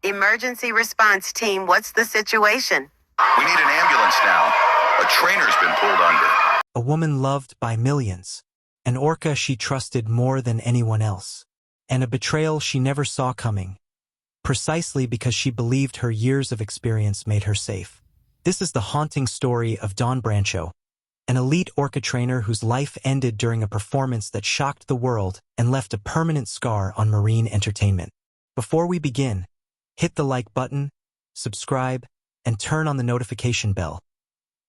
Emergency response team, what's the situation? We need an ambulance now. A trainer's been pulled under. A woman loved by millions. An orca she trusted more than anyone else. And a betrayal she never saw coming. Precisely because she believed her years of experience made her safe. This is the haunting story of Dawn Brancheau, an elite orca trainer whose life ended during a performance that shocked the world and left a permanent scar on marine entertainment. Before we begin, hit the like button, subscribe, and turn on the notification bell,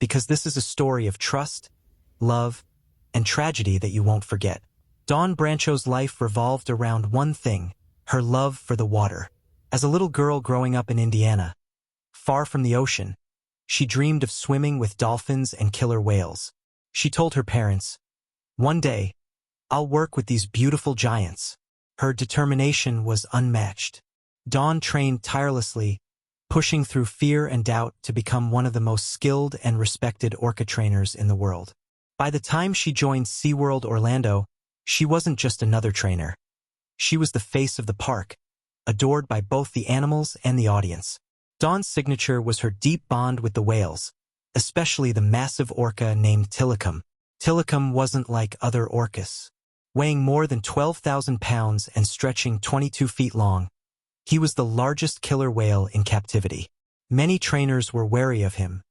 because this is a story of trust, love, and tragedy that you won't forget. Dawn Brancheau's life revolved around one thing, her love for the water. As a little girl growing up in Indiana, far from the ocean, she dreamed of swimming with dolphins and killer whales. She told her parents, "One day, I'll work with these beautiful giants." Her determination was unmatched. Dawn trained tirelessly, pushing through fear and doubt to become one of the most skilled and respected orca trainers in the world. By the time she joined SeaWorld Orlando, she wasn't just another trainer. She was the face of the park, adored by both the animals and the audience. Dawn's signature was her deep bond with the whales, especially the massive orca named Tilikum. Tilikum wasn't like other orcas. Weighing more than 12,000 pounds and stretching 22 feet long, he was the largest killer whale in captivity. Many trainers were wary of him.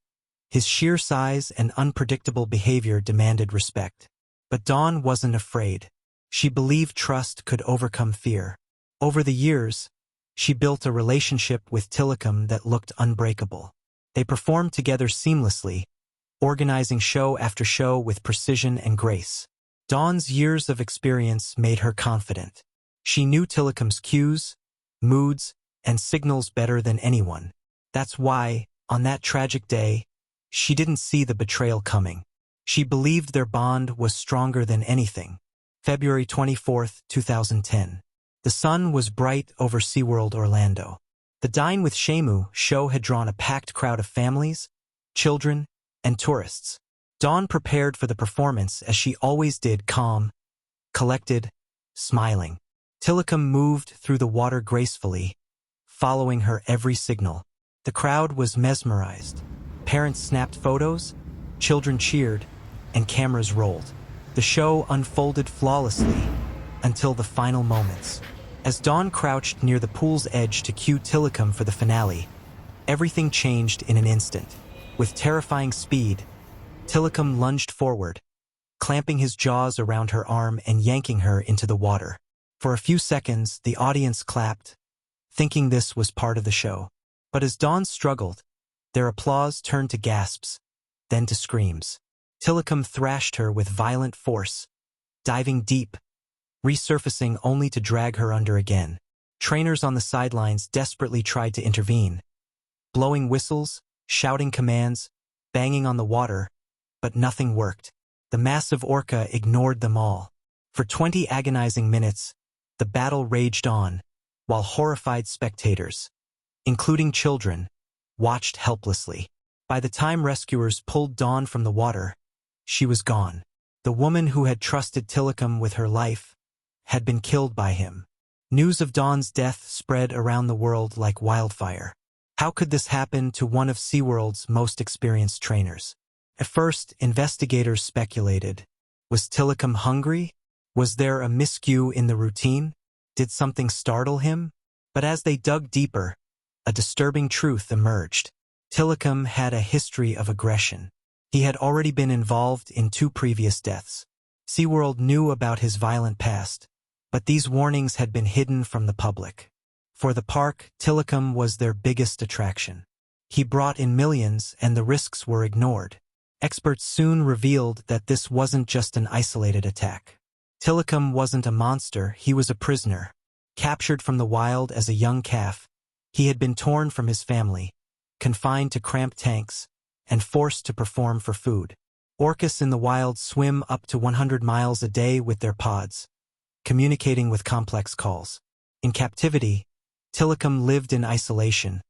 His sheer size and unpredictable behavior demanded respect. But Dawn wasn't afraid. She believed trust could overcome fear. Over the years, she built a relationship with Tilikum that looked unbreakable. They performed together seamlessly, organizing show after show with precision and grace. Dawn's years of experience made her confident. She knew Tilikum's cues, moods, and signals better than anyone. That's why, on that tragic day, she didn't see the betrayal coming. She believed their bond was stronger than anything. February 24, 2010. The sun was bright over SeaWorld Orlando. The Dine with Shamu show had drawn a packed crowd of families, children, and tourists. Dawn prepared for the performance as she always did, calm, collected, smiling. Tilikum moved through the water gracefully, following her every signal. The crowd was mesmerized. Parents snapped photos, children cheered, and cameras rolled. The show unfolded flawlessly until the final moments. As Dawn crouched near the pool's edge to cue Tilikum for the finale, everything changed in an instant. With terrifying speed, Tilikum lunged forward, clamping his jaws around her arm and yanking her into the water. For a few seconds, the audience clapped, thinking this was part of the show. But as Dawn struggled, their applause turned to gasps, then to screams. Tilikum thrashed her with violent force, diving deep, resurfacing only to drag her under again. Trainers on the sidelines desperately tried to intervene, blowing whistles, shouting commands, banging on the water, but nothing worked. The massive orca ignored them all. For 20 agonizing minutes, the battle raged on, while horrified spectators, including children, watched helplessly. By the time rescuers pulled Dawn from the water, she was gone. The woman who had trusted Tilikum with her life had been killed by him. News of Dawn's death spread around the world like wildfire. How could this happen to one of SeaWorld's most experienced trainers? At first, investigators speculated. Was Tilikum hungry? Was there a miscue in the routine? Did something startle him? But as they dug deeper, a disturbing truth emerged. Tilikum had a history of aggression. He had already been involved in 2 previous deaths. SeaWorld knew about his violent past, but these warnings had been hidden from the public. For the park, Tilikum was their biggest attraction. He brought in millions and the risks were ignored. Experts soon revealed that this wasn't just an isolated attack. Tilikum wasn't a monster, he was a prisoner. Captured from the wild as a young calf, he had been torn from his family, confined to cramped tanks, and forced to perform for food. Orcas in the wild swim up to 100 miles a day with their pods, communicating with complex calls. In captivity, Tilikum lived in isolation,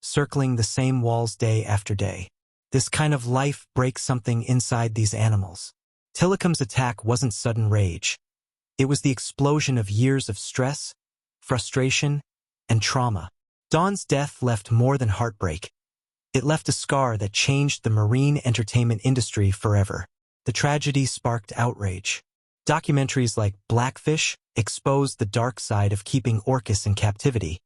circling the same walls day after day. This kind of life breaks something inside these animals. Tilikum's attack wasn't sudden rage. It was the explosion of years of stress, frustration, and trauma. Dawn's death left more than heartbreak. It left a scar that changed the marine entertainment industry forever. The tragedy sparked outrage. Documentaries like Blackfish exposed the dark side of keeping orcas in captivity,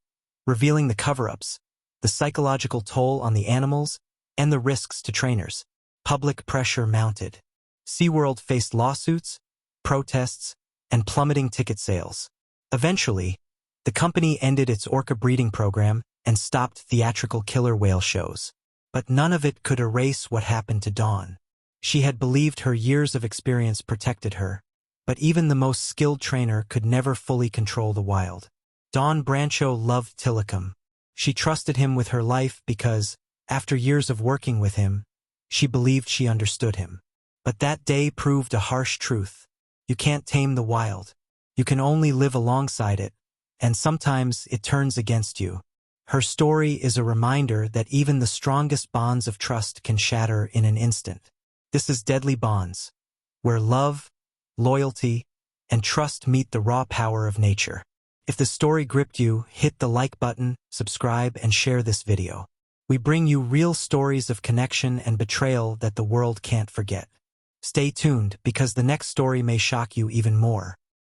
revealing the cover-ups, the psychological toll on the animals, and the risks to trainers. Public pressure mounted. SeaWorld faced lawsuits, protests, and plummeting ticket sales. Eventually, the company ended its orca breeding program and stopped theatrical killer whale shows. But none of it could erase what happened to Dawn. She had believed her years of experience protected her, but even the most skilled trainer could never fully control the wild. Dawn Brancheau loved Tilikum. She trusted him with her life because, after years of working with him, she believed she understood him. But that day proved a harsh truth. You can't tame the wild. You can only live alongside it, and sometimes it turns against you. Her story is a reminder that even the strongest bonds of trust can shatter in an instant. This is Deadly Bonds, where love, loyalty, and trust meet the raw power of nature. If the story gripped you, hit the like button, subscribe, and share this video. We bring you real stories of connection and betrayal that the world can't forget. Stay tuned because the next story may shock you even more.